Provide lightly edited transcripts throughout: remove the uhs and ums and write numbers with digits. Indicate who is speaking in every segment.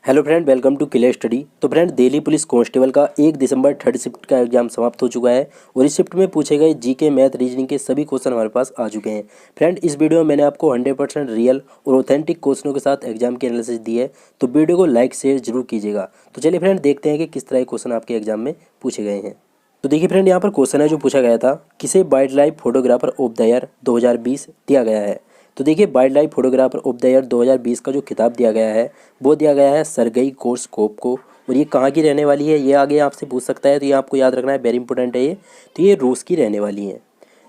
Speaker 1: Hello friend, welcome to clear study. तो friend, Delhi police constable का 1 दिसंबर थर्ड शिफ्ट का एग्जाम समाप्त हो चुका है और इस शिफ्ट में पूछे गए जीके, मैथ, रीजनिंग के सभी क्वेश्चन हमारे पास आ चुके हैं। फ्रेंड, इस वीडियो में मैंने आपको 100% रियल और ऑथेंटिक क्वेश्चनों के साथ एग्जाम की एनालिसिस दी है, तो वीडियो को लाइक शेयर जरूर कीजिएगा। तो चलिए फ्रेंड, देखते हैं कि किस तरह के क्वेश्चन आपके एग्जाम में पूछे गए हैं। तो देखिए फ्रेंड, यहाँ पर क्वेश्चन है जो पूछा गया था, किसे wild life photographer of the year 2020 दिया गया है। तो देखिए, wild life photographer of the year 2020 का जो खिताब दिया गया है वो दिया गया है सरगई कोर्सकोव को। और ये कहाँ की रहने वाली है, ये आगे आपसे पूछ सकता है, तो ये आपको याद रखना है, वेरी इंपॉर्टेंट है ये। तो ये रूस की रहने वाली है।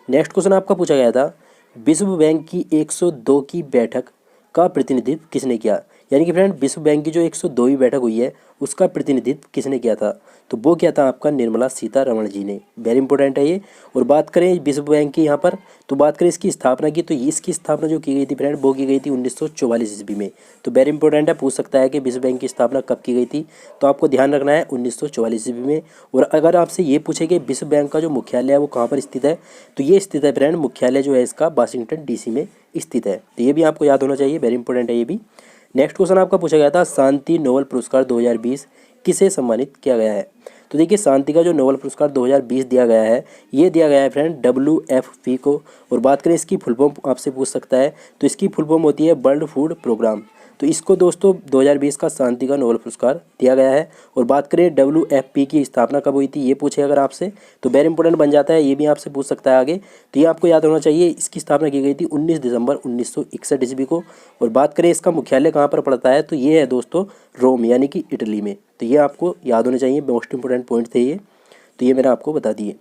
Speaker 1: नेक्स्ट क्वेश्चन आपका पूछा गया था, विश्व बैंक की 102 की बैठक का प्रतिनिधित्व किसने किया। यानी कि फ्रेंड, विश्व बैंक की जो 102वीं बैठक हुई है उसका प्रतिनिधित्व किसने किया था, तो वो क्या था, आपका निर्मला सीतारमण जी ने। वेरी इंपॉर्टेंट है ये। और बात करें विश्व बैंक की यहाँ पर, तो बात करें इसकी स्थापना की, तो इसकी स्थापना जो की गई थी फ्रेंड, वो की गई थी 1944 ईस्वी में। तो वेरी इंपॉर्टेंट है, पूछ सकता है कि विश्व बैंक की स्थापना कब की गई थी, तो आपको ध्यान रखना है 1944 ईस्वी में। और अगर आपसे ये पूछे कि विश्व बैंक का जो मुख्यालय है वो कहाँ पर स्थित है, तो ये स्थित है फ्रेंड, मुख्यालय जो है इसका वाशिंगटन डीसी में स्थित है। तो ये भी आपको याद होना चाहिए, वेरी इंपॉर्टेंट है ये भी। नेक्स्ट क्वेश्चन आपका पूछा गया था, शांति नोबेल पुरस्कार 2020 किसे सम्मानित किया गया है। तो देखिए, शांति का जो नोबेल पुरस्कार 2020 दिया गया है, ये दिया गया है फ्रेंड WFP को। और बात करें इसकी फुल फॉर्म आपसे पूछ सकता है, तो इसकी फुल फॉर्म होती है वर्ल्ड फूड प्रोग्राम। तो इसको दोस्तों 2020 का शांति का नोबेल पुरस्कार दिया गया है। और बात करें WFP की स्थापना कब हुई थी, ये पूछे अगर आपसे, तो वेरी इंपॉर्टेंट बन जाता है, ये भी आपसे पूछ सकता है आगे। तो ये आपको याद होना चाहिए, इसकी स्थापना की गई थी 19 दिसंबर 1961 ईस्वी को। और बात करें इसका मुख्यालय कहाँ पर पड़ता है, तो ये है दोस्तों रोम, यानी कि इटली में। तो ये आपको याद होने चाहिए, मोस्ट इंपोर्टेंट पॉइंट थे ये, तो ये मैंने आपको बता दिए।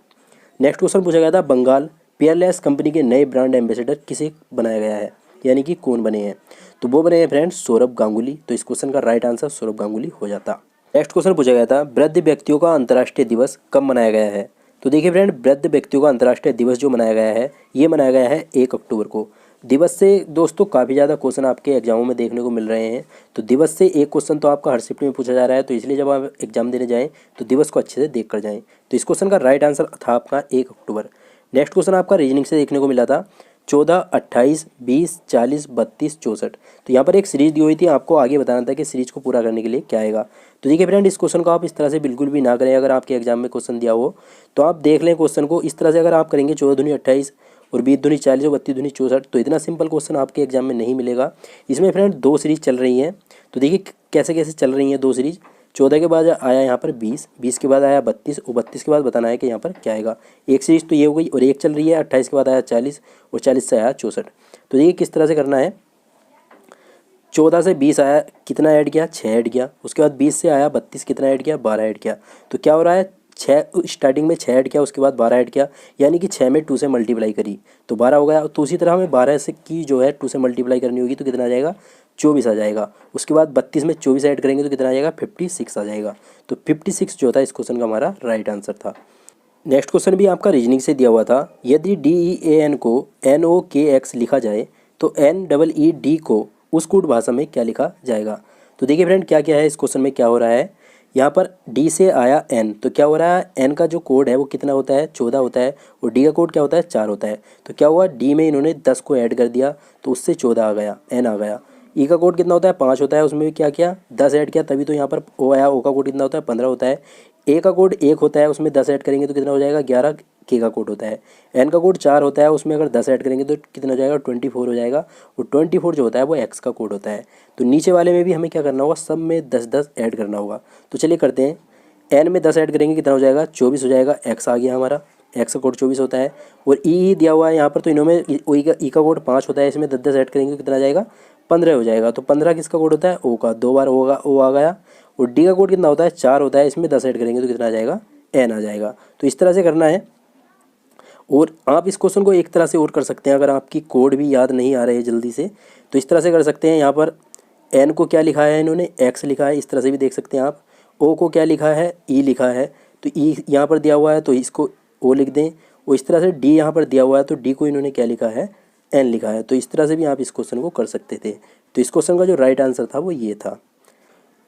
Speaker 1: नेक्स्ट क्वेश्चन पूछा गया था, बंगाल पेयरलेस कंपनी के नए ब्रांड एम्बेसडर किसे बनाया गया है, यानी कि कौन बने हैं, तो वो बने हैं फ्रेंड्स सौरभ गांगुली। तो इस क्वेश्चन का राइट आंसर सौरभ गांगुली हो जाता। नेक्स्ट क्वेश्चन पूछा गया था, वृद्ध व्यक्तियों का अंतर्राष्ट्रीय दिवस कब मनाया गया है। तो देखिए फ्रेंड, वृद्ध व्यक्तियों का अंतर्राष्ट्रीय दिवस जो मनाया गया है, ये मनाया गया है 1 अक्टूबर को। दिवस से दोस्तों काफ़ी ज़्यादा क्वेश्चन आपके एग्जामों में देखने को मिल रहे हैं। तो दिवस से एक क्वेश्चन तो आपका हर शिफ्ट में पूछा जा रहा है, तो इसलिए जब आप एग्जाम देने जाएं तो दिवस को अच्छे से देख कर जाएं। तो इस क्वेश्चन का राइट आंसर था आपका 1 अक्टूबर। नेक्स्ट क्वेश्चन आपका रीजनिंग से देखने को मिला था, 14, 28, 20, 40, 32, 64। तो यहाँ पर एक सीरीज दी हुई थी, आपको आगे बताना था कि सीरीज को पूरा करने के लिए क्या आएगा। तो देखिए फ्रेंड, इस क्वेश्चन को आप इस तरह से बिल्कुल भी ना करें। अगर आपके एग्जाम में क्वेश्चन दिया हो तो आप देख लें क्वेश्चन को इस तरह से, अगर आप करेंगे 14 दूनी 28 और 20 दूनी 40 और 32 दूनी 64, तो इतना सिंपल क्वेश्चन आपके एग्जाम में नहीं मिलेगा। इसमें फ्रेंड 2 सीरीज चल रही हैं, तो देखिए कैसे कैसे चल रही हैं 2 सीरीज। 14 के बाद आया यहाँ पर 20, 20 के बाद आया 32 और 32 के बाद बताना है कि यहाँ पर क्या आएगा। एक सीरीज तो ये हो गई, और एक चल रही है 28 के बाद आया 40 और 40 से आया 64। तो देखिए किस तरह से करना है, 14 से 20 आया, कितना ऐड किया, 6 ऐड किया। उसके बाद 20 से आया 32, कितना ऐड किया, 12 ऐड किया। तो क्या हो रहा है, 6 स्टार्टिंग में 6 ऐड किया, उसके बाद 12 ऐड किया, यानी कि 6 में 2 से मल्टीप्लाई करी तो 12 हो गया। तो उसी तरह हमें 12 से की जो है 2 से मल्टीप्लाई करनी होगी, तो कितना आ जाएगा, 24 आ जाएगा। उसके बाद 32 में 24 ऐड करेंगे तो कितना आ जाएगा, 56 आ जाएगा। तो 56 जो था इस क्वेश्चन का हमारा राइट आंसर था। नेक्स्ट क्वेश्चन भी आपका रीजनिंग से दिया हुआ था, यदि DEAN को NOKX लिखा जाए तो NEED को उस कूट भाषा में क्या लिखा जाएगा। तो देखिए फ्रेंड, क्या क्या है इस क्वेश्चन में, क्या हो रहा है, यहाँ पर D से आया N, तो क्या हो रहा है, N का जो कोड है वो कितना होता है, 14 होता है, और D का कोड क्या होता है, 4 होता है। तो क्या हुआ, D में इन्होंने 10 को ऐड कर दिया, तो उससे 14 आ गया, N आ गया। E का कोड कितना होता है, 5 होता है, उसमें भी क्या किया, 10 ऐड किया, तभी तो यहाँ पर O आया। O का कोड कितना होता है, 15 होता है। A का कोड 1 होता है, उसमें 10 ऐड करेंगे तो कितना हो जाएगा, 11। K का कोड होता है, N का कोड 4 होता है, उसमें अगर 10 ऐड करेंगे तो कितना हो जाएगा, 24 हो जाएगा। और 24 जो होता है वो X का कोड होता है। तो नीचे वाले में भी हमें क्या करना होगा, सब में 10-10 ऐड करना होगा। तो चलिए करते हैं, N में 10 ऐड करेंगे कितना हो जाएगा, 24 हो जाएगा। X आ गया हमारा, X का कोड 24 होता है। और E दिया हुआ है यहाँ पर, तो इन्हों में E का कोड 5 होता है, इसमें 10-10 ऐड करेंगे तो कितना आ जाएगा, 15 हो जाएगा। तो 15 किसका कोड होता है, O का, 2 बार होगा O आ गया। और D का कोड कितना होता है, 4 होता है, इसमें 10 ऐड करेंगे तो कितना आ जाएगा, N आ जाएगा। तो इस तरह से करना है। और आप इस क्वेश्चन को एक तरह से और कर सकते हैं, अगर आपकी कोड भी याद नहीं आ रहे है जल्दी से, तो इस तरह से कर सकते हैं। यहाँ पर N को क्या लिखा है इन्होंने, X लिखा है, इस तरह से भी देख सकते हैं आप। O को क्या लिखा है, E लिखा है, तो E यहाँ पर दिया हुआ है तो इसको O लिख दें। और इस तरह से D यहाँ पर दिया हुआ है तो D को इन्होंने क्या लिखा है, N लिखा है। तो इस तरह से भी आप इस क्वेश्चन को कर सकते थे। तो इस क्वेश्चन का जो राइट आंसर था वो ये था।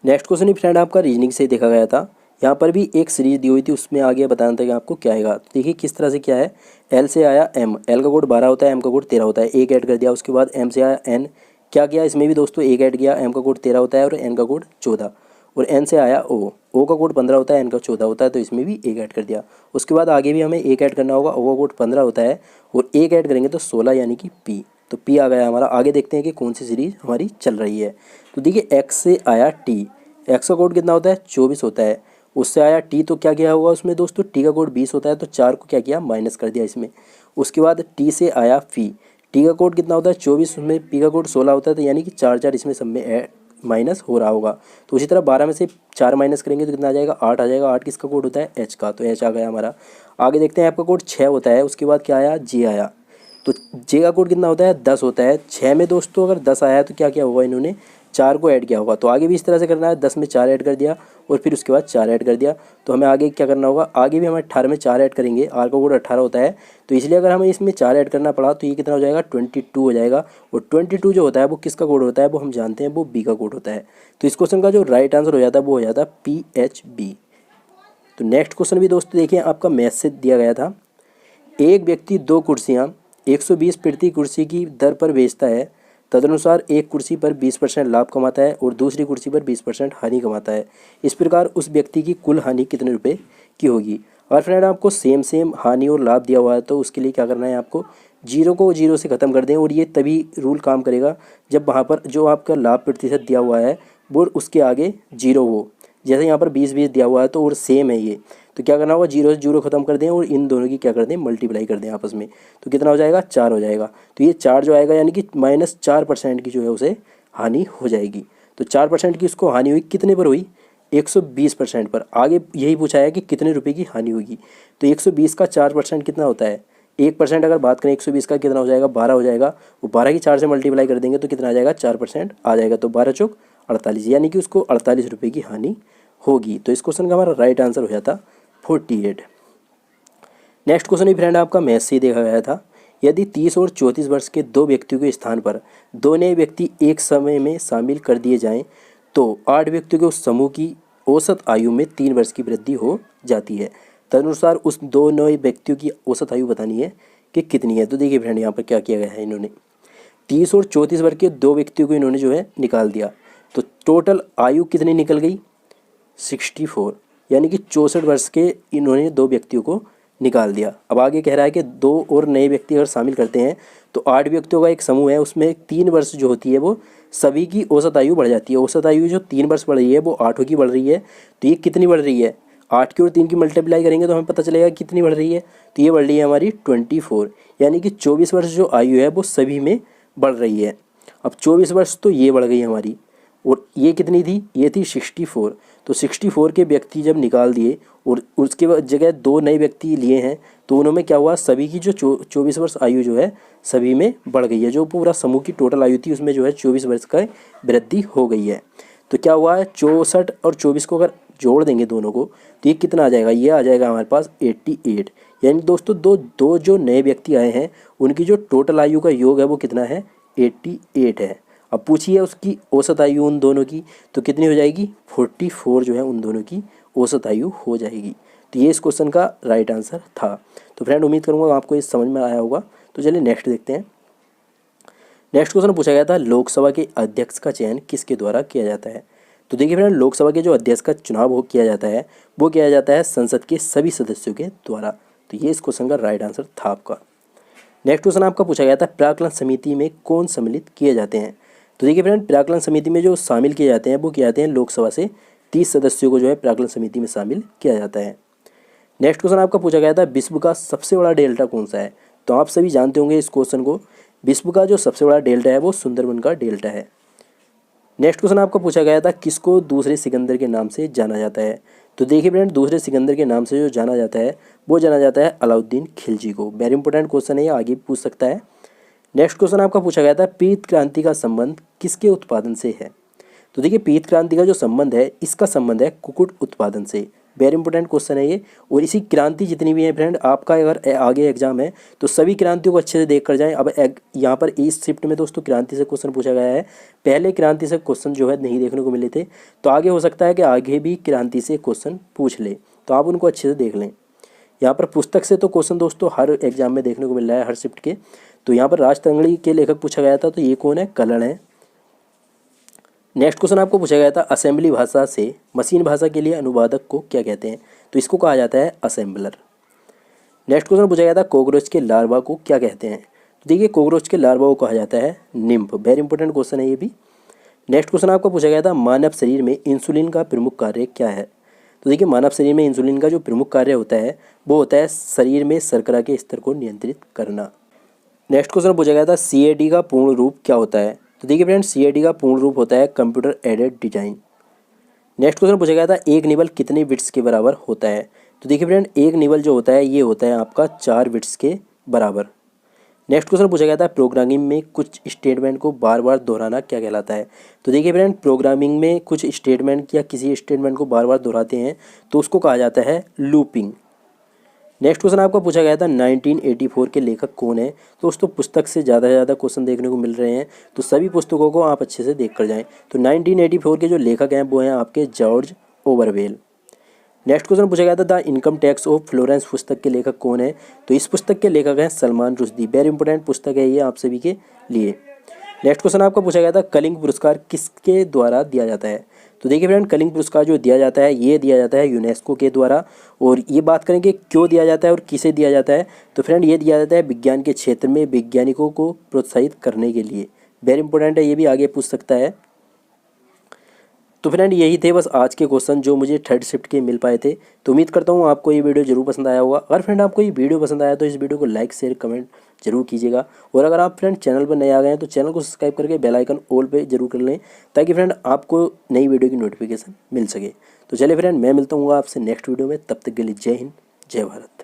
Speaker 1: नेक्स्ट क्वेश्चन ही फ्रेंड आपका रीजनिंग से देखा गया था, यहाँ पर भी एक सीरीज दी हुई थी, उसमें आगे बताना था कि आपको क्या आएगा। तो देखिए किस तरह से क्या है, L से आया M, L का कोड 12 होता है, M का कोड 13 होता है, 1 ऐड कर दिया। उसके बाद M से आया N, क्या किया इसमें भी दोस्तों, एक ऐड किया, एम का कोड 13 होता है और एन का कोड 14, और एन से आया ओ का कोड 15 होता है, एन का 14 होता है, तो इसमें भी एक ऐड कर दिया। उसके बाद आगे भी हमें एक ऐड करना होगा, ओ का कोड 15 होता है और एक ऐड करेंगे तो 16 यानी कि पी, तो पी आ गया हमारा। आगे देखते हैं कि कौन सी सीरीज हमारी चल रही है। तो देखिए एक्स से आया टी, एक्स का कोड कितना होता है 24 होता है, उससे आया टी, तो क्या किया होगा उसमें दोस्तों, टी का कोड 20 होता है, तो 4 को क्या किया माइनस कर दिया इसमें। उसके बाद टी से आया फी, टी का कोड कितना होता है 24, उसमें पी का कोड 16 होता है, तो यानी कि 4 इसमें सब में ऐड माइनस हो रहा होगा। तो उसी तरह 12 में से 4 माइनस करेंगे तो कितना आ जाएगा, 8 आ जाएगा। 8 किसका कोड होता है एच का, तो एच आ गया हमारा। आगे देखते हैं आपका कोड 6 होता है, उसके बाद क्या आया जे आया, तो जे का कोड कितना होता है 10 होता है। 6 में दोस्तों अगर 10 आया है तो क्या किया होगा इन्होंने 4 को ऐड किया होगा, तो आगे भी इस तरह से करना है, 10 में 4 ऐड कर दिया और फिर उसके बाद 4 ऐड कर दिया। तो हमें आगे क्या करना होगा, आगे भी हम 18 में 4 ऐड करेंगे, आर का कोड 18 होता है, तो इसलिए अगर हमें इसमें 4 ऐड करना पड़ा तो ये कितना हो जाएगा 22 हो जाएगा। और 22 जो होता है वो किसका कोड होता है, वो हम जानते हैं, वो बी का कोड होता है। तो इस क्वेश्चन का जो राइट आंसर हो जाता है वो हो जाता है PHB। तो नेक्स्ट क्वेश्चन भी दोस्तों देखिए आपका मैथ से दिया गया था। एक व्यक्ति 2 कुर्सियाँ 120 प्रति कुर्सी की दर पर बेचता है, तदनुसार एक कुर्सी पर 20% लाभ कमाता है और दूसरी कुर्सी पर 20% हानि कमाता है। इस प्रकार उस व्यक्ति की कुल हानि कितने रुपए की होगी। और फ्रेंड आपको सेम हानि और लाभ दिया हुआ है, तो उसके लिए क्या करना है, आपको जीरो को जीरो से ख़त्म कर दें, और ये तभी रूल काम करेगा जब वहाँ पर जो आपका लाभ प्रतिशत दिया हुआ है वो उसके आगे जीरो हो। जैसे यहाँ पर 20 दिया हुआ है तो और सेम है ये, तो क्या करना होगा, जीरो से जीरो खत्म कर दें और इन दोनों की क्या कर दें मल्टीप्लाई कर दें आपस में, तो कितना हो जाएगा 4 हो जाएगा। तो ये 4 जो आएगा यानी कि -4% की जो है उसे हानि हो जाएगी। तो 4% की उसको हानि हुई, कितने पर हुई 120% पर। आगे यही पूछा है कि कितने रुपए की हानि होगी, तो 120 का 4% कितना होता है, 1% अगर बात करें 120 का कितना हो जाएगा 12 हो जाएगा, वो 12 की 4 से मल्टीप्लाई कर देंगे तो कितना आ जाएगा 4% आ जाएगा, तो 12 चौक 48, यानी कि उसको 48 रुपये की हानि होगी। तो इस क्वेश्चन का हमारा राइट आंसर हो जाता 48। नेक्स्ट क्वेश्चन भी फ्रेंड आपका मैथ से ही देखा गया था। यदि 30 और 34 वर्ष के 2 व्यक्तियों के स्थान पर 2 नए व्यक्ति एक समय में शामिल कर दिए जाएं तो 8 व्यक्तियों के उस समूह की औसत आयु में 3 वर्ष की वृद्धि हो जाती है। तदनुसार उस 2 नए व्यक्तियों की औसत आयु बतानी है कि कितनी है। तो देखिए फ्रेंड यहाँ पर क्या किया गया है, इन्होंने 30 और 34 वर्ष के 2 व्यक्तियों को इन्होंने जो है निकाल दिया, तो टोटल आयु कितनी निकल गई 64, यानी कि 64 वर्ष के इन्होंने 2 व्यक्तियों को निकाल दिया। अब आगे कह रहा है कि 2 और नए व्यक्ति अगर शामिल करते हैं तो 8 व्यक्तियों का एक समूह है, उसमें 3 वर्ष जो होती है वो सभी की औसत आयु बढ़ जाती है। औसत आयु जो 3 वर्ष बढ़ रही है वो 8 की बढ़ रही है, तो ये कितनी बढ़ रही है 8 की और 3 की मल्टीप्लाई करेंगे तो हमें पता चलेगा कितनी बढ़ रही है, तो ये बढ़ रही है हमारी 24, यानी कि 24 वर्ष जो आयु है वो सभी में बढ़ रही है। अब 24 वर्ष तो ये बढ़ गई हमारी, और ये कितनी थी, ये थी 64, तो 64 के व्यक्ति जब निकाल दिए और उसके जगह 2 नए व्यक्ति लिए हैं तो उन्होंने क्या हुआ, सभी की जो 24 वर्ष आयु जो है सभी में बढ़ गई है। जो पूरा समूह की टोटल आयु थी उसमें जो है 24 वर्ष का वृद्धि हो गई है। तो क्या हुआ है 64 और 24 को अगर जोड़ देंगे दोनों को तो ये कितना आ जाएगा, ये आ जाएगा हमारे पास 88, यानी दोस्तों दो जो नए व्यक्ति आए हैं उनकी जो टोटल आयु का योग है वो कितना है 88 है। अब पूछिए उसकी औसत आयु उन दोनों की तो कितनी हो जाएगी 44 जो है उन दोनों की औसत आयु हो जाएगी। तो ये इस क्वेश्चन का राइट आंसर था। तो फ्रेंड उम्मीद करूँगा आपको ये समझ में आया होगा। तो चलिए नेक्स्ट देखते हैं। नेक्स्ट क्वेश्चन पूछा गया था लोकसभा के अध्यक्ष का चयन किसके द्वारा किया जाता है। तो देखिए फ्रेंड लोकसभा के जो अध्यक्ष का चुनाव हो किया जाता है वो किया जाता है संसद के सभी सदस्यों के द्वारा। तो ये इस क्वेश्चन का राइट आंसर था आपका। नेक्स्ट क्वेश्चन आपका पूछा गया था प्राक्कलन समिति में कौन सम्मिलित किए जाते हैं। तो देखिए फ्रेंड प्राक्कलन समिति में जो शामिल किए जाते हैं वो किए जाते हैं लोकसभा से 30 सदस्यों को जो है प्राक्कलन समिति में शामिल किया जाता है। नेक्स्ट क्वेश्चन आपका पूछा गया था विश्व का सबसे बड़ा डेल्टा कौन सा है। तो आप सभी जानते होंगे इस क्वेश्चन को, विश्व का जो सबसे बड़ा डेल्टा है वो सुंदरबन का डेल्टा है। नेक्स्ट क्वेश्चन आपका पूछा गया था किसको दूसरे सिकंदर के नाम से जाना जाता है। तो देखिए फ्रेंड दूसरे सिकंदर के नाम से जो जाना जाता है वो जाना जाता है अलाउद्दीन खिलजी को। वेरी इंपॉर्टेंट क्वेश्चन है, ये आगे पूछ सकता है। नेक्स्ट क्वेश्चन आपका पूछा गया था पीत क्रांति का संबंध किसके उत्पादन से है। तो देखिए पीत क्रांति का जो संबंध है इसका संबंध है कुक्कुट उत्पादन से। वेरी इंपॉर्टेंट क्वेश्चन है ये। और इसी क्रांति जितनी भी है फ्रेंड आपका अगर आगे एग्जाम है तो सभी क्रांतियों को अच्छे से देख कर जाएं। अब यहाँ पर इस शिफ्ट में दोस्तों क्रांति से क्वेश्चन पूछा गया है, पहले क्रांति से क्वेश्चन जो है नहीं देखने को मिले थे, तो आगे हो सकता है कि आगे भी क्रांति से क्वेश्चन पूछ ले, तो आप उनको अच्छे से देख लें। यहाँ पर पुस्तक से तो क्वेश्चन दोस्तों हर एग्जाम में देखने को मिल रहा है हर शिफ्ट के। तो यहाँ पर राजतरंगी के लेखक पूछा गया था, तो ये कौन है, कलण है। नेक्स्ट क्वेश्चन आपको पूछा गया था असेंबली भाषा से मशीन भाषा के लिए अनुवादक को क्या कहते हैं, तो इसको कहा जाता है असेंबलर। नेक्स्ट क्वेश्चन पूछा गया था कॉकरोच के लार्वा को क्या कहते हैं, तो देखिए कॉकरोच के लार्वा को कहा जाता है निम्फ। वेरी इंपॉर्टेंट क्वेश्चन है ये भी। नेक्स्ट क्वेश्चन आपको पूछा गया था मानव शरीर में इंसुलिन का प्रमुख कार्य क्या है, तो देखिए मानव शरीर में इंसुलिन का जो प्रमुख कार्य होता है वो होता है शरीर में शर्करा के स्तर को नियंत्रित करना। नेक्स्ट क्वेश्चन पूछा गया था CAD का पूर्ण रूप क्या होता है, तो देखिए फ्रेंड्स CAD का पूर्ण रूप होता है computer aided design. Next question पूछा गया था एक निबल कितने बिट्स के बराबर होता है, तो देखिए फ्रेंड एक निबल जो होता है ये होता है आपका 4 बिट्स के बराबर। नेक्स्ट क्वेश्चन पूछा गया था प्रोग्रामिंग में कुछ स्टेटमेंट को बार बार दोहराना क्या कहलाता है, तो देखिए फ्रेंड प्रोग्रामिंग में कुछ स्टेटमेंट या किसी स्टेटमेंट को बार बार दोहराते हैं तो उसको कहा जाता है लूपिंग। नेक्स्ट क्वेश्चन आपको पूछा गया था 1984 के लेखक कौन है, तो दोस्तों पुस्तक से ज़्यादा से ज़्यादा क्वेश्चन देखने को मिल रहे हैं तो सभी पुस्तकों को आप अच्छे से देख कर जाएँ। तो 1984 के जो लेखक हैं वो हैं आपके जॉर्ज ओवरवेल। नेक्स्ट क्वेश्चन पूछा गया था the income tax of Florence पुस्तक के लेखक कौन है, तो इस पुस्तक के लेखक हैं सलमान रुश्दी। वेरी इंपॉर्टेंट पुस्तक है ये आप सभी के लिए। नेक्स्ट क्वेश्चन आपका पूछा गया था कलिंग पुरस्कार किसके द्वारा दिया जाता है, तो देखिए फ्रेंड कलिंग पुरस्कार जो दिया जाता है ये दिया जाता है यूनेस्को के द्वारा। और ये बात करेंगे क्यों दिया जाता है और किसे दिया जाता है, तो फ्रेंड ये दिया जाता है विज्ञान के क्षेत्र में वैज्ञानिकों को प्रोत्साहित करने के लिए। वेरी इंपॉर्टेंट है ये भी, आगे पूछ सकता है। तो फ्रेंड यही थे बस आज के क्वेश्चन जो मुझे थर्ड शिफ्ट के मिल पाए थे। तो उम्मीद करता हूँ आपको ये वीडियो जरूर पसंद आया होगा। अगर फ्रेंड आपको ये वीडियो पसंद आया तो इस वीडियो को लाइक शेयर कमेंट जरूर कीजिएगा। और अगर आप फ्रेंड चैनल पर नए आ गए हैं तो चैनल को सब्सक्राइब करके बेल आइकन ऑल पे जरूर कर लें ताकि फ्रेंड आपको नई वीडियो की नोटिफिकेशन मिल सके। तो चलिए फ्रेंड मैं मिलता हूँ आपसे नेक्स्ट वीडियो में, तब तक के लिए जय हिंद जय भारत।